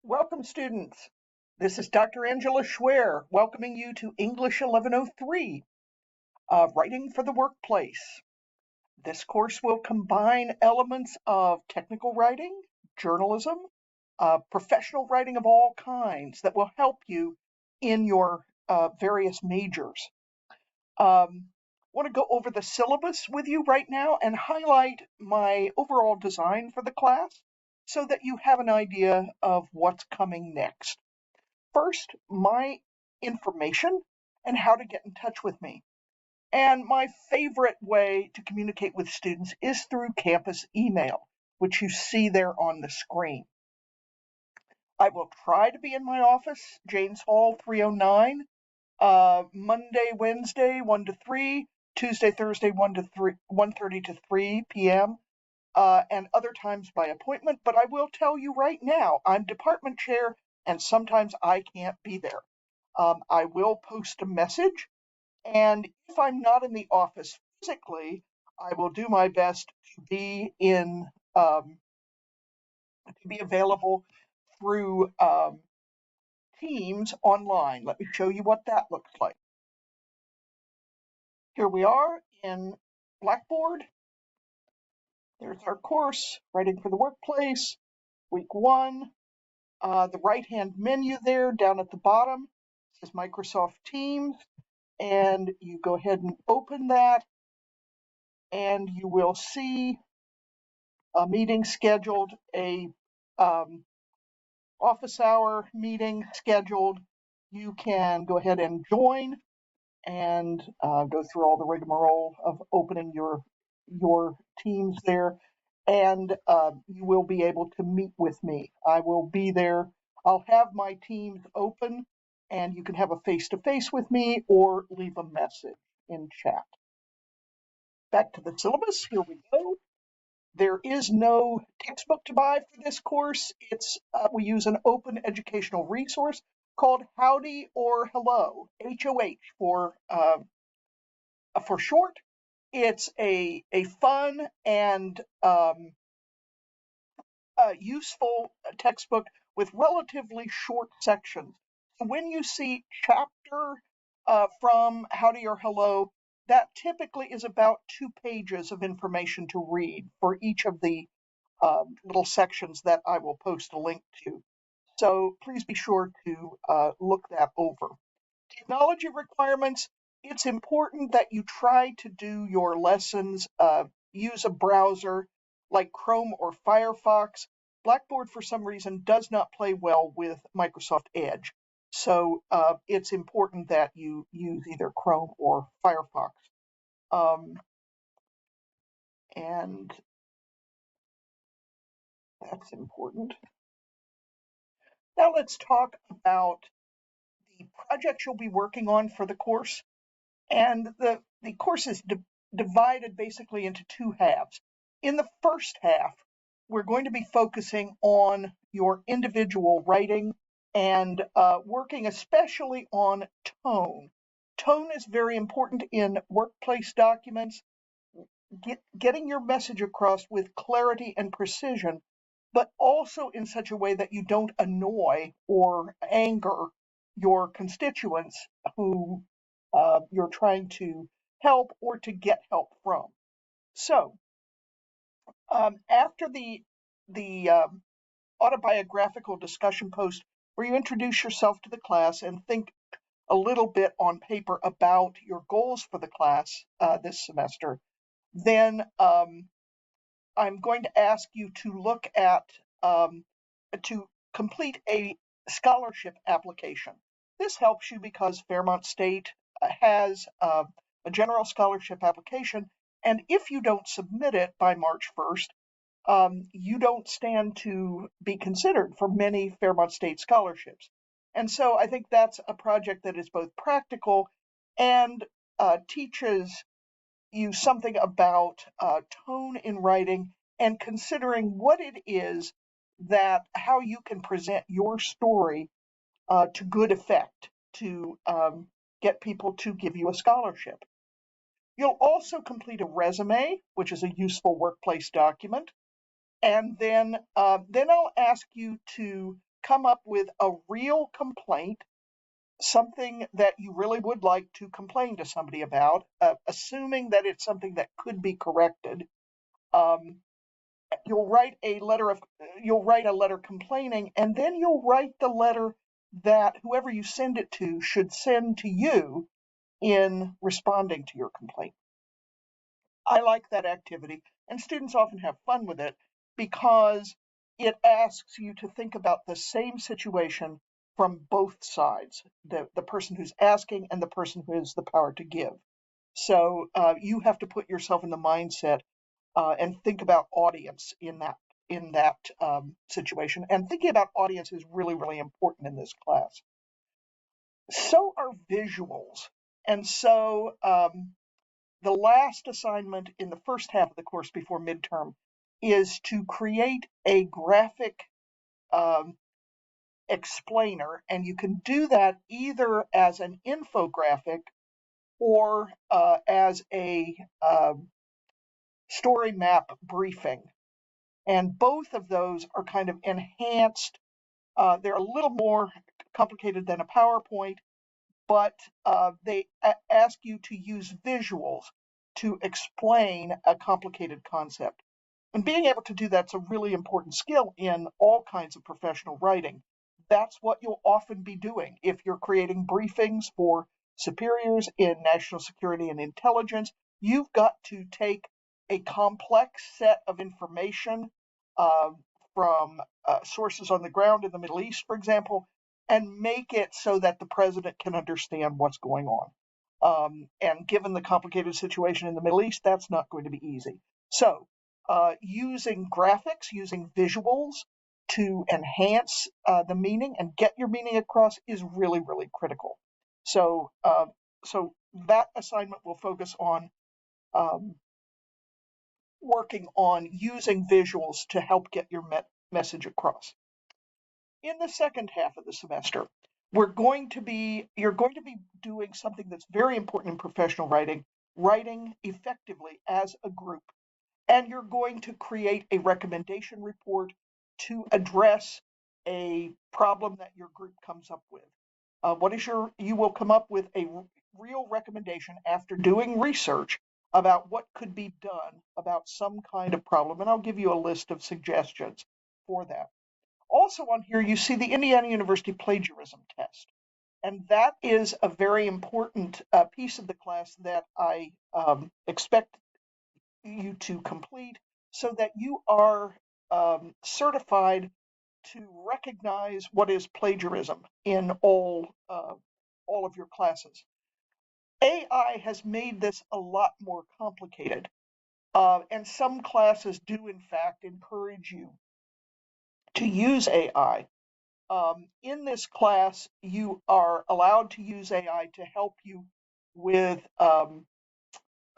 Welcome, students. This is Dr. Angela Schwer welcoming you to English 1103, Writing for the Workplace. This course will combine elements of technical writing, journalism, professional writing of all kinds that will help you in your various majors. I want to go over the syllabus with you right now and highlight my overall design for the class so that you have an idea of what's coming next. First, my information and how to get in touch with me. And my favorite way to communicate with students is through campus email, which you see there on the screen. I will try to be in my office, Janes Hall 309, Monday, Wednesday, 1 to 3, Tuesday, Thursday, 1:30 to 3 p.m., and other times by appointment. But I will tell you right now, I'm department chair, and sometimes I can't be there. I will post a message, and if I'm not in the office physically, I will do my best to be available through Teams online. Let me show you what that looks like. Here we are in Blackboard. There's our course, Writing for the Workplace, week 1. The right-hand menu there down at the bottom says Microsoft Teams, and you go ahead and open that, and you will see a meeting scheduled, a office hour meeting scheduled. You can go ahead and join and go through all the rigmarole of opening your Teams there, and you will be able to meet with me. I will be there. I'll have my Teams open, and you can have a face-to-face with me or leave a message in chat. Back to the syllabus. Here we go. There is no textbook to buy for this course. We use an open educational resource called Howdy or Hello, HOH for short. It's a fun and useful textbook with relatively short sections. So when you see chapter from Howdy or Hello, that typically is about 2 pages of information to read for each of the little sections that I will post a link to. So please be sure to look that over. Technology requirements, it's important that you try to do your lessons, use a browser like Chrome or Firefox. Blackboard, for some reason, does not play well with Microsoft Edge. So it's important that you use either Chrome or Firefox. And that's important. Now let's talk about the project you'll be working on for the course. And the course is divided basically into 2 halves. In the first half, we're going to be focusing on your individual writing and working especially on tone. Tone is very important in workplace documents, getting your message across with clarity and precision, but also in such a way that you don't annoy or anger your constituents who you're trying to help or to get help from. So after the autobiographical discussion post where you introduce yourself to the class and think a little bit on paper about your goals for the class this semester, then I'm going to ask you to look at, to complete a scholarship application. This helps you because Fairmont State has a general scholarship application, and if you don't submit it by March 1st, you don't stand to be considered for many Fairmont State scholarships. And so I think that's a project that is both practical and teaches you something about tone in writing and considering what it is that how you can present your story to good effect to get people to give you a scholarship. You'll also complete a resume, which is a useful workplace document, and then I'll ask you to come up with a real complaint, something that you really would like to complain to somebody about, assuming that it's something that could be corrected. Um, you'll write a letter complaining, and then you'll write the letter that whoever you send it to should send to you in responding to your complaint. I like that activity, and students often have fun with it because it asks you to think about the same situation from both sides, the person who's asking and the person who has the power to give. So you have to put yourself in the mindset and think about audience in that situation. And thinking about audience is really, really important in this class. So are visuals. And so the last assignment in the first half of the course before midterm is to create a graphic um, explainer, and you can do that either as an infographic or as a story map briefing. And both of those are kind of enhanced. They're a little more complicated than a PowerPoint, but they ask you to use visuals to explain a complicated concept. And being able to do that's a really important skill in all kinds of professional writing. That's what you'll often be doing if you're creating briefings for superiors in national security and intelligence. You've got to take a complex set of information uh, from sources on the ground in the Middle East, for example, and make it so that the president can understand what's going on. And given the complicated situation in the Middle East, that's not going to be easy. So using graphics, using visuals to enhance the meaning and get your meaning across is really, really critical. So, so that assignment will focus on um, working on using visuals to help get your message across. In the second half of the semester, you're going to be doing something that's very important in professional writing, writing effectively as a group. And you're going to create a recommendation report to address a problem that your group comes up with. You will come up with a real recommendation after doing research about what could be done about some kind of problem. And I'll give you a list of suggestions for that. Also on here, you see the Indiana University plagiarism test. And that is a very important piece of the class that I expect you to complete so that you are certified to recognize what is plagiarism in all of your classes. AI has made this a lot more complicated, and some classes do in fact encourage you to use AI. In this class, you are allowed to use AI to help you with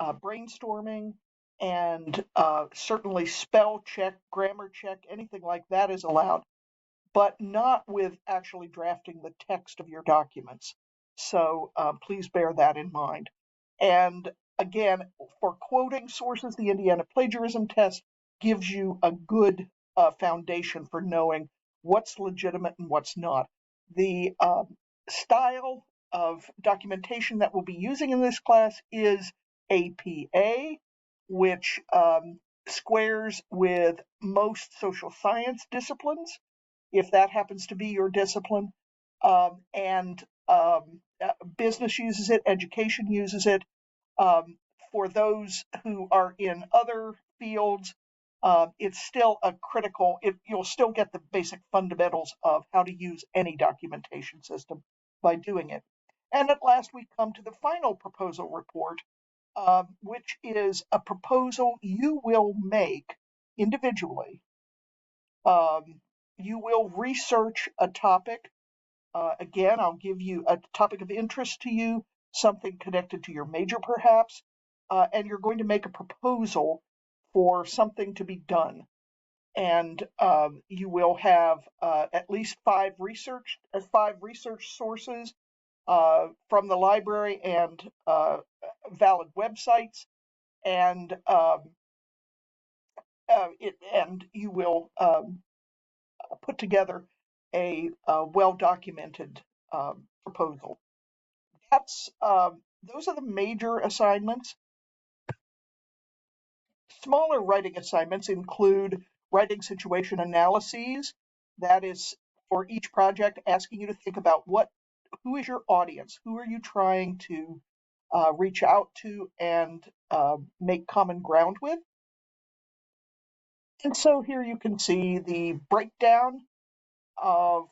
brainstorming, and certainly spell check, grammar check, anything like that is allowed, but not with actually drafting the text of your documents. So please bear that in mind. And again, for quoting sources, the Indiana plagiarism test gives you a good foundation for knowing what's legitimate and what's not. The style of documentation that we'll be using in this class is APA, which squares with most social science disciplines, if that happens to be your discipline. And business uses it, education uses it. For those who are in other fields, it's still a critical, you'll still get the basic fundamentals of how to use any documentation system by doing it. And at last, we come to the final proposal report, which is a proposal you will make individually. You will research a topic. Again, I'll give you a topic of interest to you, something connected to your major perhaps, and you're going to make a proposal for something to be done. And you will have at least five research sources from the library and valid websites, and and you will put together a well-documented proposal. Those are the major assignments. Smaller writing assignments include writing situation analyses. That is for each project, asking you to think about who is your audience? Who are you trying to reach out to and make common ground with? And so here you can see the breakdown of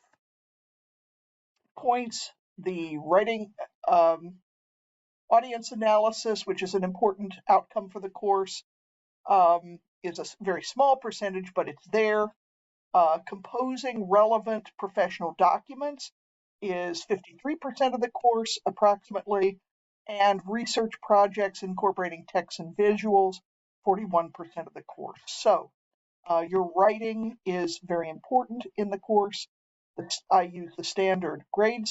points, the writing audience analysis, which is an important outcome for the course, is a very small percentage, but it's there. Composing relevant professional documents is 53% of the course, approximately, and research projects incorporating text and visuals, 41% of the course. So your writing is very important in the course. I use the standard grading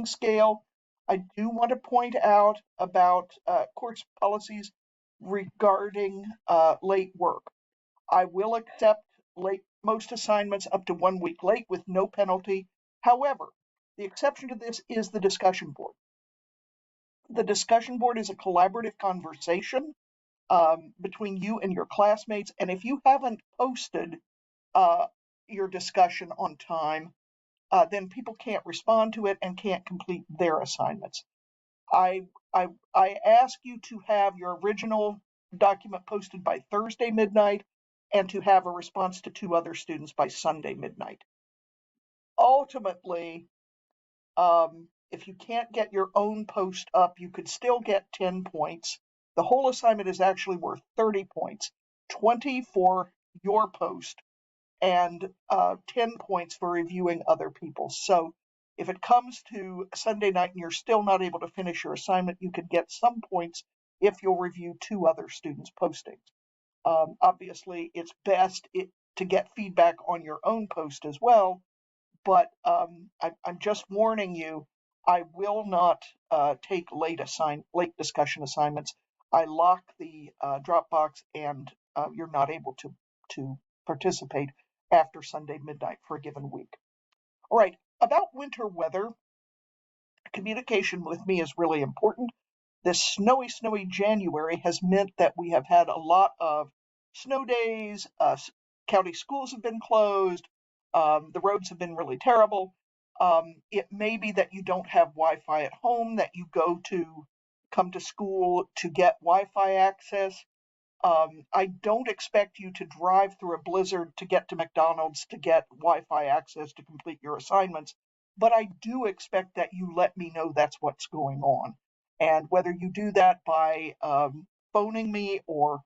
scale. I do want to point out about course policies regarding late work. I will accept most assignments up to 1 week late with no penalty. However, the exception to this is the discussion board. The discussion board is a collaborative conversation between you and your classmates, and if you haven't posted your discussion on time, then people can't respond to it and can't complete their assignments. I ask you to have your original document posted by Thursday midnight and to have a response to 2 other students by Sunday midnight. Ultimately, if you can't get your own post up, you could still get 10 points. The whole assignment is actually worth 30 points, 20 for your post and 10 points for reviewing other people's. So if it comes to Sunday night and you're still not able to finish your assignment, you could get some points if you'll review 2 other students' postings. Obviously, it's best to get feedback on your own post as well, but I'm just warning you, I will not take late discussion assignments. I lock the Dropbox and you're not able to participate after Sunday midnight for a given week. All right, about winter weather, communication with me is really important. This snowy January has meant that we have had a lot of snow days. County schools have been closed. The roads have been really terrible. It may be that you don't have Wi-Fi at home, that you come to school to get Wi-Fi access. I don't expect you to drive through a blizzard to get to McDonald's to get Wi-Fi access to complete your assignments, but I do expect that you let me know that's what's going on. And whether you do that by phoning me or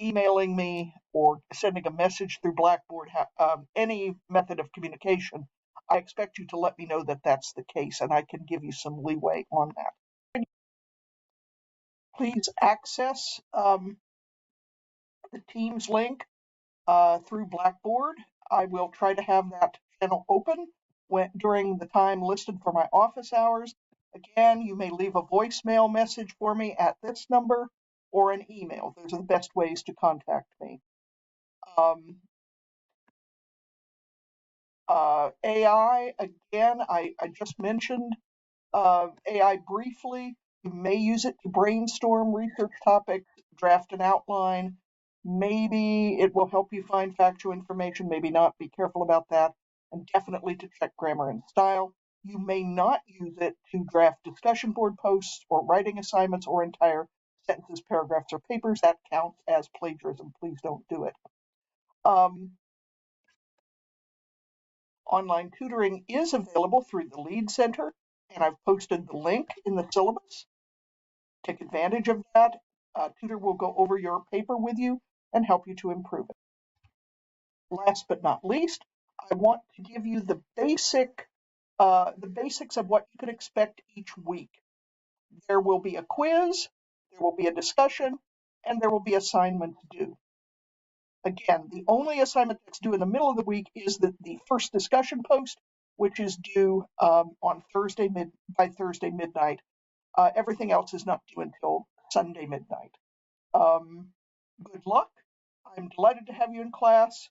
emailing me or sending a message through Blackboard, any method of communication, I expect you to let me know that that's the case, and I can give you some leeway on that. Please access the Teams link through Blackboard. I will try to have that channel open during the time listed for my office hours. Again, you may leave a voicemail message for me at this number or an email. Those are the best ways to contact me. AI, again, I just mentioned AI briefly. You may use it to brainstorm research topics, draft an outline. Maybe it will help you find factual information, maybe not. Be careful about that. And definitely to check grammar and style. You may not use it to draft discussion board posts or writing assignments or entire sentences, paragraphs, or papers. That counts as plagiarism. Please don't do it. Online tutoring is available through the Lead Center, and I've posted the link in the syllabus. Take advantage of that. Tutor will go over your paper with you and help you to improve it. Last but not least, I want to give you the basics of what you can expect each week. There will be a quiz, there will be a discussion, and there will be assignments due. Again, the only assignment that's due in the middle of the week is the first discussion post, which is due on by Thursday midnight. Everything else is not due until Sunday midnight. Good luck. I'm delighted to have you in class.